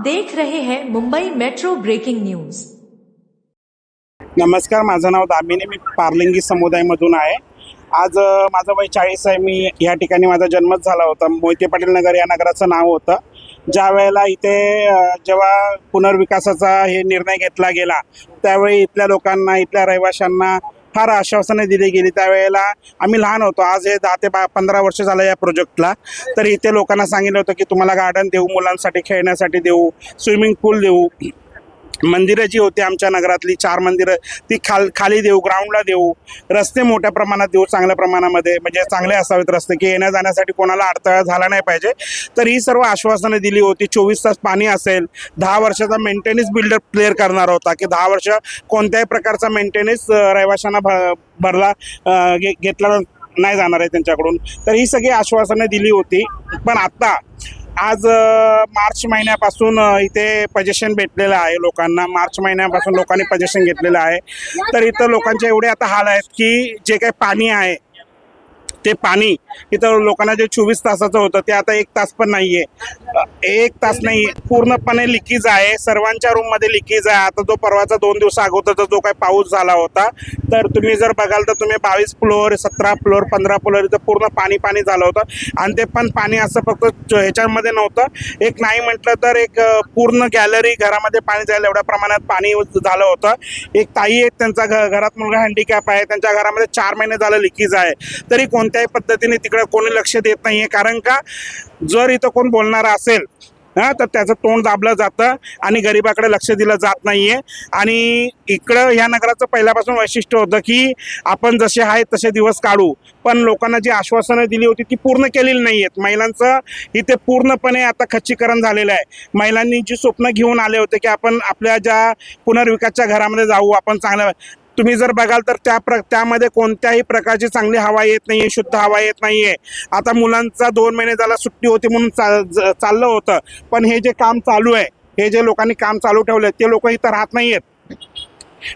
देख रहे हैं मुंबई मेट्रो ब्रेकिंग न्यूज। नमस्कार, माझं नाव दामिनी, मी पारलिंगी समुदायामधून आहे। आज माझं वय 40 आहे। मी या ठिकाणी माझा जन्मच झाला होता। मोहिते पाटील नगर या नगराचं नाव होतं। ज्या वेळेला इथे जेव्हा पुनर्विकासाचा हे निर्णय घेतला गेला त्यावेळी इथल्या लोकांना, इथल्या रहिवाशांना फार आश्वासने दिली गेली। त्यावेळेला आम्ही लहान होतो। आज हे 10 ते 15 वर्ष झालं या प्रोजेक्टला। तर इथे लोकांना सांगितलं होतं की तुम्हाला गार्डन देऊ, मुलांसाठी खेळण्यासाठी देऊ, स्विमिंग पूल देऊ, मंदिरं जी होती आमच्या नगरातली 4 मंदिरं ती खाली देऊ, ग्राउंडला देऊ, रस्ते मोठ्या प्रमाणात देऊ, चांगल्या प्रमाणामध्ये, म्हणजे चांगले असावेत रस्ते की येण्या जाण्यासाठी कोणाला अडथळा झाला नाही पाहिजे। तर ही सर्व आश्वासनं दिली होती। 24 तास पाणी असेल, 10 वर्षाचा मेंटेनन्स बिल्डर क्लिअर करणार होता की 10 वर्ष कोणत्याही प्रकारचा मेंटेनन्स रहिवाशांना भरला घेतला नाही जाणार आहे त्यांच्याकडून। तर ही सगळी आश्वासनं दिली होती। पण आता आज मार्च महिन्यापासून इथे पोझिशन भेटलेलं आहे लोकांना। मार्च महिन्यापासून लोकांनी पोझिशन घेतलेलं आहे। तर इथं लोकांचे एवढे आता हाल आहेत की जे काही पाणी आहे ते पाणी इथं लोकांना जे 24 तासाचं होतं ते आता 1 तास पण नाही आहे। 1 तास नाही, पूर्णपणे लिकेज आहे। सर्वांच्या रूममध्ये लिकेज आहे। आता जो परवाचा 2 दिवस अगोदरचा जो काही पाऊस झाला होता, तर तुम्ही जर बघाल तर तुम्ही 22 फ्लोअर, 17 फ्लोअर, 15 फ्लोअर इथं पूर्ण पाणी झालं होतं। आणि ते पण पाणी असं फक्त ह्याच्यामध्ये नव्हतं, एक नाही म्हटलं तर एक पूर्ण गॅलरी घरामध्ये पाणी जायला एवढ्या प्रमाणात पाणी झालं होतं। एक ताई आहेत, त्यांचा घरात मुलगा हँडिकॅप आहे, त्यांच्या घरामध्ये 4 महिने झालं लिकेज आहे, तरी कोणत्याही पद्धतीने तिकडे कोणी लक्ष देत नाहीये। कारण का जर इथं कोण बोलणार असेल तर त्याचं तोंड दाबलं जातं आणि गरिबाकडे लक्ष दिलं जात नाहीये। आणि इकडं ह्या नगराचं पहिल्यापासून वैशिष्ट्य होतं की आपण जसे आहेत तसे दिवस काढू, पण लोकांना जी आश्वासनं दिली होती ती पूर्ण केलेली नाही आहेत। महिलांचं इथे पूर्णपणे आता खच्चीकरण झालेलं आहे। महिलांनी जी स्वप्न घेऊन आले होते की आपण आपल्या ज्या पुनर्विकासच्या घरामध्ये जाऊ, आपण चांगलं, तुम्ही जर बघाल तर त्यामध्ये कोणत्याही प्रकारची चांगली हवा येत नाहीये, शुद्ध हवा येत नाहीये। आता मुलांचा 2 महिने झाला सुट्टी होती म्हणून चाललं होतं, पण हे जे काम चालू आहे, हे जे लोकांनी काम चालू ठेवलंय ते लोक इथं राहत नाहीयेत।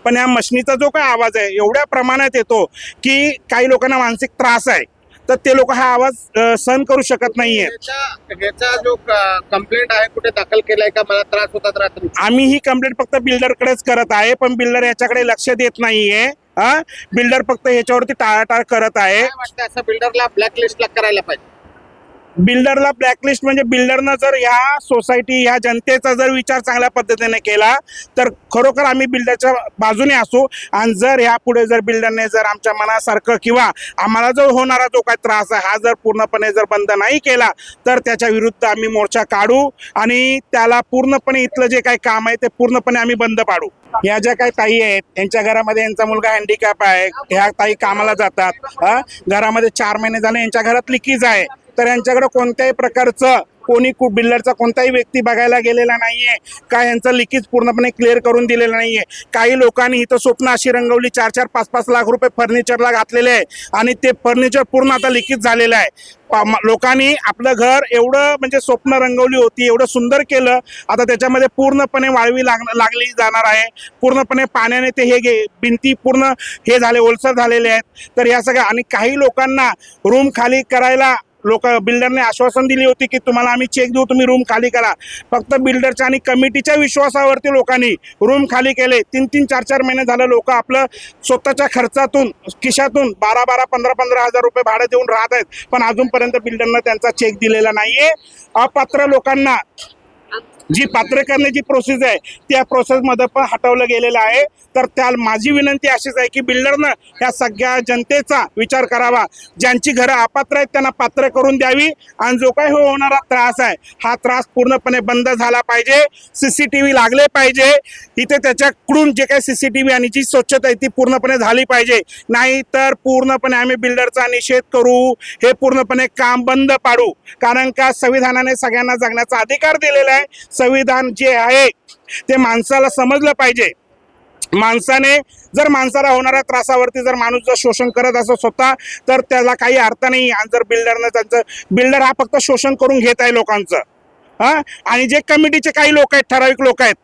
पण या मशीनीचा जो काय आवाज आहे एवढ्या प्रमाणात येतो की काही लोकांना मानसिक त्रास आहे, तर ते लोक हा आवाज सहन करू शकत नाहीये। ह्याचा जो कंप्लेंट आहे कुठे दाखल केलाय का, मला त्रास होतात रात्री? आम्ही ही कंप्लेंट फक्त बिल्डरकडेच करत आहे, पण बिल्डर याच्याकडे लक्ष देत नाहीये। बिल्डर फक्त ह्याच्यावरती टाळाटाळ करत आहे। वाटतं असं बिल्डरला ब्लॅकलिस्टला करायला पाहिजे। बिल्डरला ब्लॅकलिस्ट म्हणजे बिल्डरनं जर ह्या सोसायटी, ह्या जनतेचा जर विचार चांगल्या पद्धतीने केला तर खरोखर आम्ही बिल्डरच्या बाजूने असू। आणि जर ह्यापुढे जर बिल्डरने जर आमच्या मनासारखं किंवा आम्हाला जो होणारा जो काही त्रास आहे हा जर पूर्णपणे जर बंद नाही केला तर त्याच्या विरुद्ध आम्ही मोर्चा काढू आणि त्याला पूर्णपणे इथलं जे काही काम आहे ते पूर्णपणे आम्ही बंद पाडू। या ज्या काही ताई आहेत यांच्या घरामध्ये यांचा मुलगा हँडिकॅप आहे, ह्या ताई कामाला जातात, घरामध्ये 4 महिने झाले यांच्या घरात लिकेज आहे, तर यांच्याकडे कोणत्याही प्रकारचं कोणी बिल्डरचा कोणताही व्यक्ती बघायला गेलेला नाहीये का यांचं लिकेज पूर्णपणे क्लिअर करून दिलेलं नाहीये। काही लोकांनी इथं स्वप्न अशी रंगवली, 4-4, 5-5 लाख रुपये फर्निचरला घातलेले आहे आणि ते फर्निचर पूर्ण आता लिकेज झालेलं आहे। लोकांनी आपलं घर एवढं म्हणजे स्वप्न रंगवली होती, एवढं सुंदर केलं, आता त्याच्यामध्ये पूर्णपणे वाळवी लागली जाणार आहे। पूर्णपणे पाण्याने ते हे भिंती पूर्ण हे झाले, ओलसर झालेले आहेत। तर या सगळ्या, आणि काही लोकांना रूम खाली करायला बिल्डरने आश्वासन दिली होती की तुम्हाला आम्ही चेक देऊ, तुम्ही रूम खाली करा। फक्त बिल्डरच्या आणि कमिटीच्या विश्वासावरती लोकांनी रूम खाली केले। 3-3, 4-4 महिने झालं लोक आपलं स्वतःच्या खर्चातून, खिशातून 12-12, 15-15 हजार रुपये भाडे देऊन राहत आहेत, पण अजूनपर्यंत बिल्डरनं त्यांचा चेक दिलेला नाहीये। अपात्र लोकांना जी पात्र करण्याची प्रोसेस आहे त्या प्रोसेसमध्ये पण हटवलं गेलेलं आहे। तर त्या माझी विनंती अशीच आहे की बिल्डरनं ह्या सगळ्या जनतेचा विचार करावा। ज्यांची घरं अपात्र आहेत त्यांना पात्र करून द्यावी आणि जो काही होणारा त्रास आहे हा त्रास पूर्णपणे बंद झाला पाहिजे। CCTV लागले पाहिजे इथे, त्याच्याकडून जे काही CCTV आणि जी स्वच्छता आहे ती पूर्णपणे झाली पाहिजे। नाही तर पूर्णपणे आम्ही बिल्डरचा निषेध करू, हे पूर्णपणे काम बंद पाडू। कारण का संविधानाने सगळ्यांना जगण्याचा अधिकार दिलेला आहे। संविधान जे आहे ते माणसाला समजलं पाहिजे। माणसाने जर माणसाला होणाऱ्या त्रासावरती जर माणूस जर शोषण करत असो स्वतः, तर त्याला काही अर्थ नाही। आणि जर बिल्डर हा फक्त शोषण करून घेत आहे लोकांचं। आणि जे कमिटीचे काही लोक आहेत, ठराविक लोक आहेत,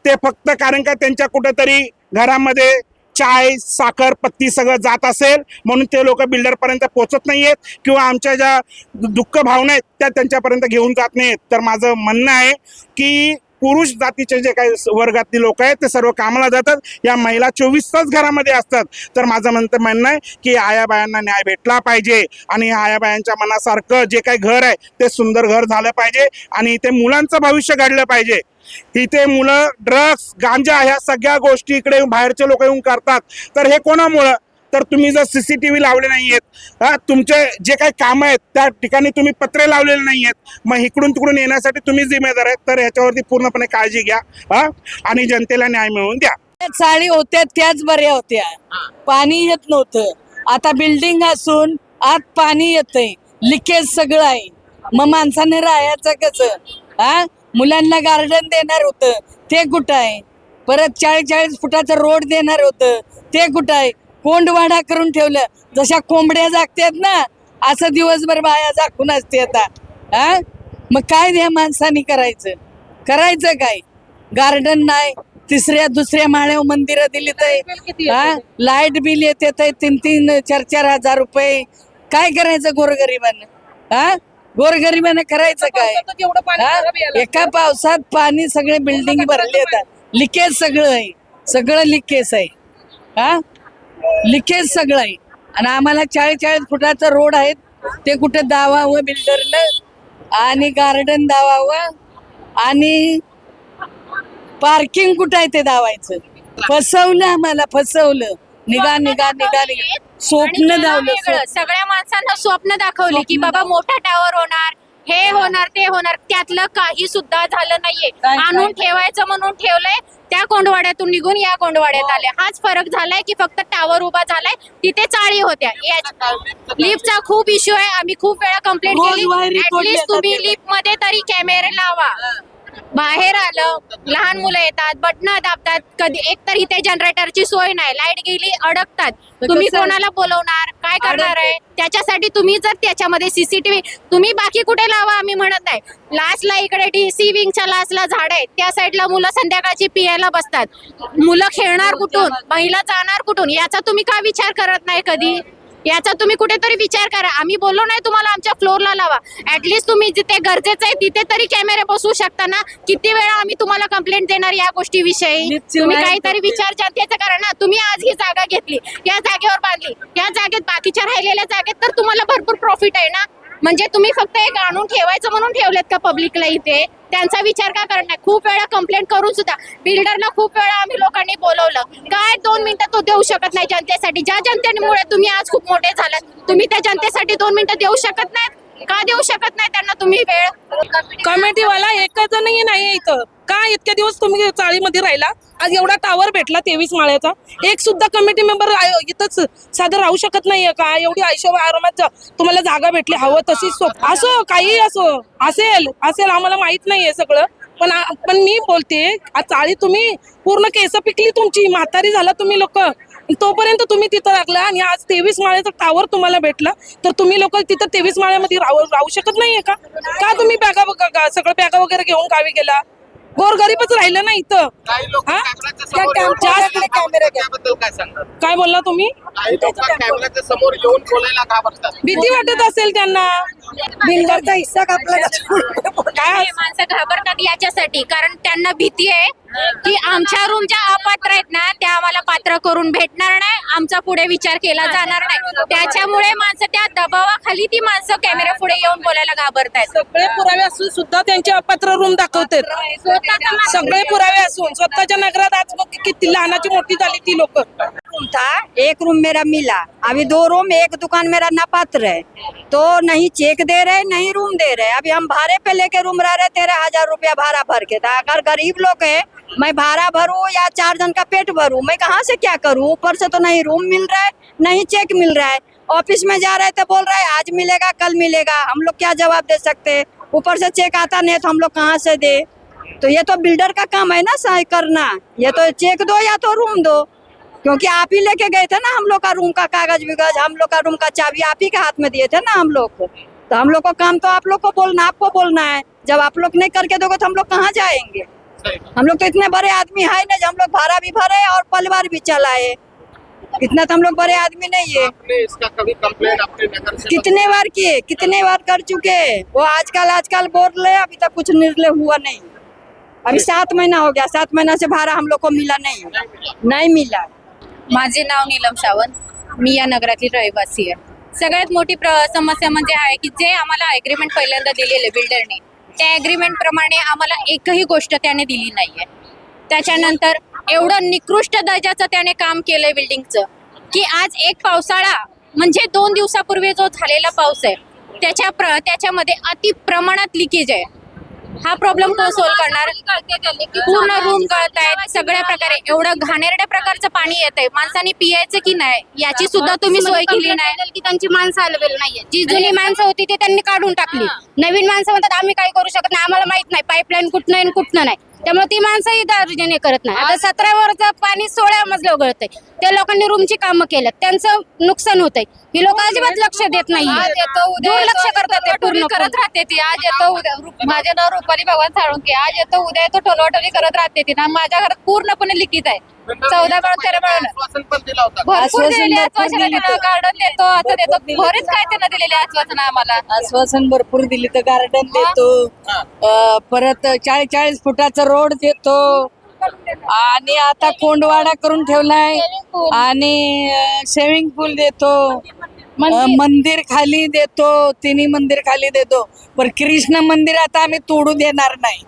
ते फक्त कारण का त्यांच्या कुठेतरी घरामध्ये चाय, साखर, पत्ती सगळं जात असेल म्हणून ते लोक बिल्डरपर्यंत पोहोचत नाहीयेत किंवा आमच्या ज्या दुःख भावना आहेत त्या त्यांच्यापर्यंत घेऊन जात नाहीत। तर माझं म्हणणं आहे की पुरुष जातीचे जे काही वर्गातली लोक आहेत ते सर्व कामाला जातात, या महिला 24 तास घरामध्ये असतात. तर माझं म्हणणं आहे की आयाबायांना न्याय भेटला पाहिजे आणि आयाबायांच्या मनासारखं जे काही घर आहे ते सुंदर घर झालं पाहिजे आणि इथे मुलांचं भविष्य घडलं पाहिजे. इथे मुलं ड्रग्स, गांजा ह्या सगळ्या गोष्टी इकडे बाहेरचे लोक येऊन करतात. तर हे कोणामुळं? तर तुम्ही जर CCTV लावले नाहीयेत, तुमचे जे काही काम आहेत त्या ठिकाणी तुम्ही पत्रे लावलेले नाहीयेत, मग इकडून तिकडून येण्यासाठी तुम्ही जिम्मेदार आहेत. तर ह्याच्यावरती पूर्णपणे काळजी घ्या आणि जनतेला न्याय मिळवून द्या. चाळी होत्या त्याच बऱ्या होत्या, पाणी येत नव्हतं. आता बिल्डिंग असून आत पाणी येतंय, लिकेज सगळं आहे. मग माणसाने राहायचं कसं? मुलांना गार्डन देणार होतं ते कुठं आहे? परत 40-40 फुटाचं रोड देणार होतं ते कुठं आहे? कोंडवाडा करून ठेवलं. जशा कोंबड्या जागतात ना असं दिवसभर बाया जागून असते आता. मग काय द्या माणसाने करायचं काय? गार्डन नाही, दुसऱ्या माळ्यावर मंदिरं दिली तर लाईट बिल येते 3-4 हजार रुपये. काय करायचं गोरगरिबांना? गोरगरिबांना करायचं काय? एका पावसात पाणी सगळे बिल्डिंग भरले येतात, लिकेज सगळं लिकेज आहे. लिकेज सगळं आहे आणि आम्हाला 40-40 फुटाचं रोड आहेत ते कुठे दावावं बिल्डरनं आणि गार्डन दावावं आणि पार्किंग कुठं आहे ते दावायचं. आम्हाला फसवलं. निघा स्वप्न दावलं. सगळ्या माणसांना स्वप्न दाखवली की बाबा मोठा टावर होणार, हे होणार ते होणार. त्यातलं काही सुद्धा झालं नाहीये. आणून ठेवायचं म्हणून ठेवलंय, त्या कोंडवाड्यातून निघून या कोंडवाड्यात आले. हाच फरक झालाय की फक्त टावर उभा झालाय, तिथे चाळी होत्या. लिफ्टचा खूप इश्यू आहे, आम्ही खूप वेळा कंप्लेंट केली. ऍटलीस्ट तुम्ही लिफ्ट मध्ये तरी कॅमेरे लावा. बाहेर आलं, लहान मुलं येतात, बटणं दाबतात, कधी एक तर इथे जनरेटरची सोय नाही, लाईट गेली अडकतात. तुम्ही कोणाला बोलवणार? काय करणार आहे? त्याच्यासाठी तुम्ही जर त्याच्यामध्ये CCTV तुम्ही बाकी कुठे लावा आम्ही म्हणत नाही. लास्टला इकडे DC विंगच्या लास्टला झाड आहे, त्या साईडला मुलं संध्याकाळची पियायला बसतात. मुलं खेळणार कुठून? महिला जाणार कुठून? याचा तुम्ही का विचार करत नाही कधी? याचा तुम्ही कुठेतरी विचार करा. आम्ही बोललो नाही तुम्हाला आमच्या फ्लोअरला लावा. ऍटलीस्ट तुम्ही जिथे गरजेचं आहे तिथे तरी कॅमेरे बसवू शकता ना. किती वेळा आम्ही तुम्हाला कंप्लेंट देणार या गोष्टीविषयी? तुम्ही काहीतरी विचार जनतेचा करा ना. तुम्ही आज ही जागा घेतली, या जागेवर बांधली, या जागेत बाकीच्या राहिलेल्या जागेत तर तुम्हाला भरपूर प्रॉफिट आहे ना. म्हणजे तुम्ही फक्त एक आणून ठेवायचं म्हणून ठेवलेत का पब्लिकला इथे? त्यांचा विचार का करत नाही? खूप वेळा कंप्लेंट करून सुद्धा बिल्डरला खूप वेळा आम्ही लोकांनी बोलवलं. काय 2 मिनिटं तो देऊ शकत नाही जनतेसाठी? ज्या जनतेमुळे तुम्ही आज खूप मोठे झालात, तुम्ही त्या जनतेसाठी 2 मिनिटं देऊ शकत नाहीत? का देऊ शकत नाही त्यांना तुम्ही वेळ? कमिटीवाला एकच नाही इथं. का इतके दिवस तुम्ही चाळीमध्ये राहिला? आज एवढा टावर भेटला 23 माळ्याचा, एक सुद्धा कमिटी मेंबर इथंच साधं राहू शकत नाहीये का? एवढी आरामात तुम्हाला जागा भेटली, हवं तशीच असो, काही असो, असेल आम्हाला माहित नाहीये सगळं. पण मी बोलते, चाळी तुम्ही पूर्ण केस पिकली, तुमची म्हातारी झाला तुम्ही लोक, तोपर्यंत तुम्ही तिथं लागला आणि आज 23 माळ्याचा टावर तुम्हाला भेटला, तर तुम्ही लोक तिथं 23 माळ्यामध्ये राहू शकत नाहीये का? का तुम्ही सगळं बॅगा वगैरे घेऊन गावी गेला? गोरगरीबच राहिलं ना इथं. काय बोलला तुम्ही? समोर येऊन बोलायला घाबरतात. भीती वाटत असेल त्यांना. बिल्डरचा हिस्सा कापला काय माणसं घाबरतात याच्यासाठी, कारण त्यांना भीती आहे की आमच्या रूम ज्या अपात्र आहेत ना त्या आम्हाला पात्र करून भेटणार नाही, आमचा पुढे विचार केला जाणार नाही. त्याच्यामुळे माणसं त्या दबावाखाली ती माणसं कॅमेरा पुढे येऊन बोलायला घाबरतायत. सगळे पुरावे असून सुद्धा त्यांचे अपात्र रूम दाखवतात. सगळे पुरावे असून स्वतःच्या नगरात आज किती लहानाची मोठी झाली ती लोक. था, एक रूम मेरा मिला, अभी 2 रूम, एक दुकान मेरा नापात्र है, तो नहीं चेक दे रहे नहीं रूम दे रहे. अभी हम भाड़े पे लेके रूम रह रहे, 13,000 रुपया भाड़ा भर के था. अगर गरीब लोग है, मैं भाड़ा भरूं या 4 जन का पेट भरूं, मैं कहाँ से क्या करूं? ऊपर से तो नहीं रूम मिल रहा है नहीं चेक मिल रहा है. ऑफिस में जा रहे थे, बोल रहे हैं आज मिलेगा कल मिलेगा. हम लोग क्या जवाब दे सकते? ऊपर से चेक आता नहीं तो हम लोग कहाँ से दे? तो ये तो बिल्डर का काम है ना सही करना. ये तो चेक दो या तो रूम दो, क्योंकि आप ही लेके गए थे ना हम लोग का रूम का कागज विगज, हम लोग का रूम का चाबी आप ही के हाथ में दिए थे ना हम लोग को. तो हम लोग को काम तो आप लोग को बोलना, आपको बोलना है. जब आप लोग नहीं करके दोगे तो हम लोग कहाँ जाएंगे? हम लोग तो इतने बड़े आदमी है ना, हम लोग भाड़ा भी भरे और परिवार भी चलाए. इतना तो हम लोग बड़े आदमी नहीं है. आपने इसका कभी कंप्लेंट अपने नगर से कितने बार किए, कितने बार कर चुके. वो आजकल बोल रहे, अभी तक कुछ निर्णय हुआ नहीं. अभी 7 महीना हो गया, 7 महीना से भाड़ा हम लोग को मिला नहीं मिला। माझे नाव नीलम सावंत, मी या नगरातली रहिवासी आहे. सगळ्यात मोठी समस्या म्हणजे आहे की जे आम्हाला अग्रीमेंट पहिल्यांदा दिलेले बिल्डरने, त्या अग्रीमेंट प्रमाणे आम्हाला एकही गोष्ट त्याने दिली नाहीये. त्याच्यानंतर एवढं निकृष्ट दर्जाचं त्याने काम केलंय बिल्डिंगचं की आज एक पावसाळा म्हणजे 2 दिवसापूर्वी जो झालेला पाऊस आहे त्याच्यामध्ये अति प्रमाणात लिकेज आहे. हा प्रॉब्लेम कोण सोल्व करणार? पूर्ण रूम गळतायत सगळ्या प्रकारे, एवढं घाणेरड्या प्रकारचं पाणी येतंय. माणसांनी पियायचं की नाही याची सुद्धा तुम्ही सोय केली नाही की त्यांची माणसं अवेलेबल नाहीये. जी जुनी माणसं होती ती त्यांनी काढून टाकली. नवीन माणसं म्हणतात आम्ही काही करू शकत नाही, आम्हाला माहित नाही पाईपलाईन कुठनं आहे कुठनं नाही. त्यामुळे ती माणसंही दारुजने करत नाही. आता 17 वरचं पाणी 16 मजल्यावर गळतंय. त्या लोकांनी रूमची कामं केलं, त्यांचं नुकसान होतंय. ही लोक अजिबात लक्ष देत नाही, दुर्लक्ष करतात. ते पूर्ण करत राहते ती. आज येतो उद्या, माझे नाव रुपाली भगवान साळुंके. आज येतो उद्या येतो, टोलवाटोली करत राहते ती ना. माझ्या घरात पूर्णपणे लिखित आहे. 14 मिळून 13 मिळून आश्वासन पण दिला होता. भरपूर दिलेले आश्वासन, गार्डन देतो आता देतो, बरेच काय त्यांना दिलेले आश्वासन आम्हाला. आश्वासन भरपूर दिली तर गार्डन देतो, परत 40 फुटाचा रोड देतो, आणि आता कोंडवाडा करून ठेवलाय, आणि स्विमिंग पूल देतो, मंदिर खाली देतो, तिन्ही मंदिर खाली देतो. पण कृष्ण मंदिर आता आम्ही तोडू देणार नाही.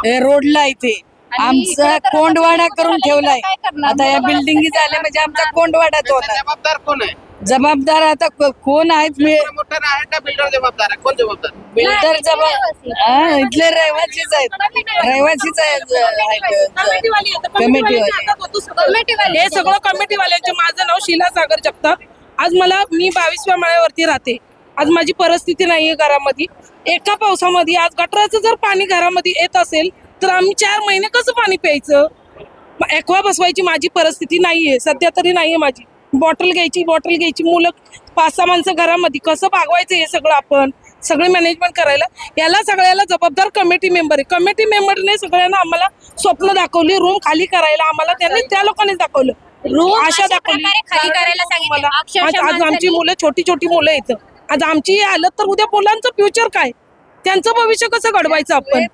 हे रोडला इथे आमचा कोंडवाडा करून ठेवलाय. आता या बिल्डिंगी झाल्या म्हणजे आमचा कोंडवाडाच होणार. जबाबदार कोण आहे? जबाबदार आता कोण आहेत? प्रमोटर आहे का बिल्डर जबाबदार आहे? कोण जबाबदार? बिल्डर जबाबदार इथले रहिवासीच आहेत, रहिवासीच आहेत, कमिटीवाले. हे सगळं कमिटीवाल्यांचे. माझं नाव शीला सागर जगताप. आज मी 22व्या माळ्यावरती राहते. आज माझी परिस्थिती नाहीये घरामध्ये. एका पावसामध्ये आज गटराचं जर पाणी घरामध्ये येत असेल तर आम्ही 4 महिने कसं पाणी प्यायचं? एक्वा बसवायची माझी परिस्थिती नाहीये, सध्या तरी नाहीये माझी. बॉटल घ्यायची मुलं 5-6 माणसं घरामध्ये कसं भागवायचं हे सगळं आपण सगळे मॅनेजमेंट करायला. याला सगळ्याला जबाबदार कमिटी मेंबर आहे. कमिटी मेंबरने सगळ्यांना आम्हाला स्वप्न दाखवली रूम खाली करायला. आम्हाला त्यांनी त्या लोकांनीच दाखवलं, आशा दाखवली खाली करायला सांगितलं. आज आमची मुलं छोटी मुलं येतं. आज आमची हालत तर उद्या मुलांचं फ्युचर काय, त्यांचं भविष्य कसं घडवायचं आपण?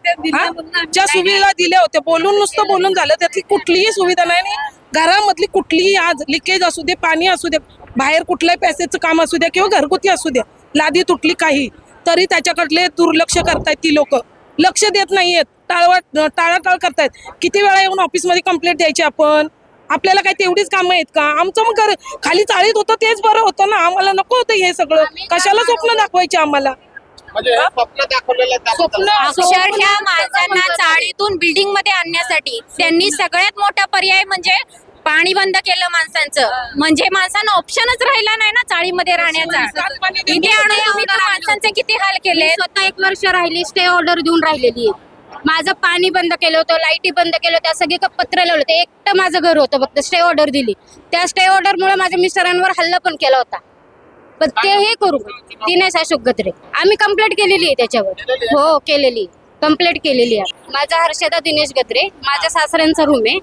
ज्या सुविधा दिल्या होत्या नुसतं बोलून झालं, त्यातली कुठलीही सुविधा नाही. घरामधली कुठलीही आज लिकेज असू दे, पाणी असू दे, बाहेर कुठल्याही पैशाचं काम असू द्या किंवा घरगुती असू द्या, लादी तुटली काही तरी त्याच्याकडले दुर्लक्ष करतायत. ती लोक लक्ष देत नाहीयेत, टाळाटाळ करतायत. किती वेळा येऊन ऑफिसमध्ये कंप्लेंट द्यायची आपण? आपल्याला काय तेवढीच कामं आहेत का? आमचं मग खाली चाळीत होतं तेच बरं होतं ना. आम्हाला नको होतं हे सगळं. कशाला स्वप्न दाखवायचे आम्हाला? म्हणजे स्वप्न दाखवलेलं अक्षरशः माणसांना चाळीतून बिल्डिंग मध्ये आणण्यासाठी त्यांनी सगळ्यात मोठा पर्याय म्हणजे पाणी बंद केलं माणसांचं. म्हणजे माणसांना ऑप्शनच राहिला नाही ना चाळीमध्ये राहण्याचा. इथे आणून तुम्ही त्या माणसांचे किती हाल केले. स्वतः 1 वर्ष राहिली, स्टे ऑर्डर देऊन राहिलेली आहे. माझं पाणी बंद केलं होतं, लाईटी बंद केलं होतं, सगळे पत्र लावलं होतं. एकटं माझं घर होतं, फक्त स्टे ऑर्डर दिली. त्या स्टे ऑर्डर मुळे माझ्या मिस्टरांवर हल्ला पण केला होता. पण ते हे करू दिनेश अशोक गत्रे आम्ही कंप्लेंट केलेली आहे त्याच्यावर. हो केलेली, कंप्लेंट केलेली आहे. माझा हर्षदा दिनेश गत्रे, माझ्या सासऱ्यांचा रूम आहे,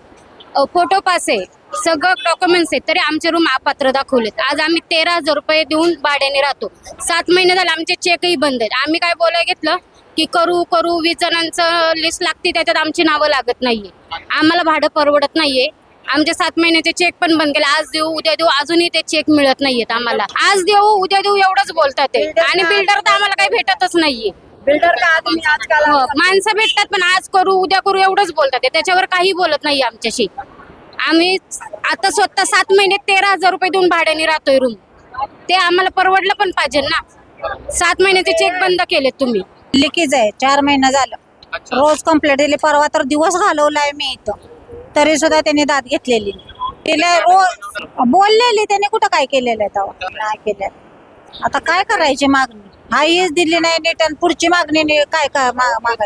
फोटो पास आहे, सगळं डॉक्युमेंट्स आहेत, तरी आमचे रूम अपात्र दाखवलेत. आज आम्ही 13,000 रुपये देऊन भाड्याने राहतो. 7 महिने झाले, आमचे चेकही बंद आहेत. आम्ही काय बोलायला घेतलं की करू 20 जणांचं लिस्ट लागते, त्याच्यात आमची नावं लागत नाहीये. आम्हाला भाडं परवडत नाहीये. आमचे 7 महिन्याचे चेक पण बंद केले. आज देऊ उद्या देऊ, अजूनही ते चेक मिळत नाहीयेत आम्हाला. आज देऊ उद्या देऊ एवढंच बोलतात ते. आणि बिल्डर तर आम्हाला काही भेटतच नाहीये. बिल्डर का आदमी आजकल माणसं भेटतात पण आज करू उद्या करू एवढंच बोलतात ते. त्याच्यावर काही बोलत नाही आमच्याशी. आम्ही आता स्वतः 7 महिने 13,000 रुपये देऊन भाड्याने राहतोय रूम. ते आम्हाला परवडलं पण पाहिजे ना. 7 महिन्याचे चेक बंद केलेत तुम्ही. लिकेज आहे 4 महिना झालं. रोज कंप्लेंट दिली. परवा तर दिवस घालवलाय मी इथं, तरी सुद्धा त्यांनी दाद घेतलेली. तिला रोज बोललेली, त्याने कुठं काय केलेलं आहे तेव्हा नाही केलं. आता काय करायची मागणी? हा हीच दिली नाही नीट, आणि पुढची मागणी काय मागायची?